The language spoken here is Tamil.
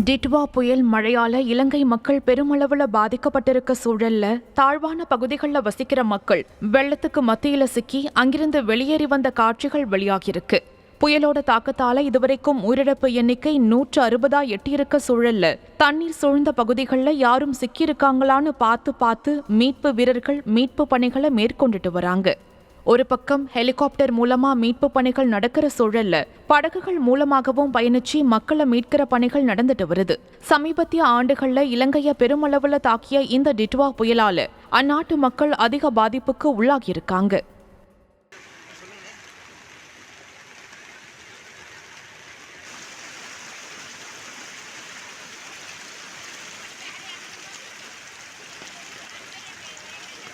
டிட்வா புயல் மழையால இலங்கை மக்கள் பெருமளவுல பாதிக்கப்பட்டிருக்க சூழல்ல தாழ்வான பகுதிகளில் வசிக்கிற மக்கள் வெள்ளத்துக்கு மத்தியில சிக்கி அங்கிருந்து வெளியேறி வந்த காட்சிகள் வெளியாகியிருக்கு. புயலோட தாக்கத்தால இதுவரைக்கும் உயிரிழப்பு எண்ணிக்கை 160 எட்டியிருக்க சூழல்ல தண்ணீர் சூழ்ந்த பகுதிகளில் யாரும் சிக்கியிருக்காங்களான்னு பார்த்து மீட்பு வீரர்கள் மீட்பு பணிகளை மேற்கொண்டுட்டு வராங்க. ஒரு பக்கம் ஹெலிகாப்டர் மூலமா மீட்பு பணிகள் நடக்கிற சூழல்ல படகுகள் மூலமாகவும் பயணிச்சு மக்களை மீட்கிற பணிகள் நடந்துட்டு வருது. சமீபத்திய ஆண்டுகள்ல இலங்கைய பெருமளவுல தாக்கிய இந்த டிட்வா புயலால அந்நாட்டு மக்கள் அதிக பாதிப்புக்கு உள்ளாகியிருக்காங்க.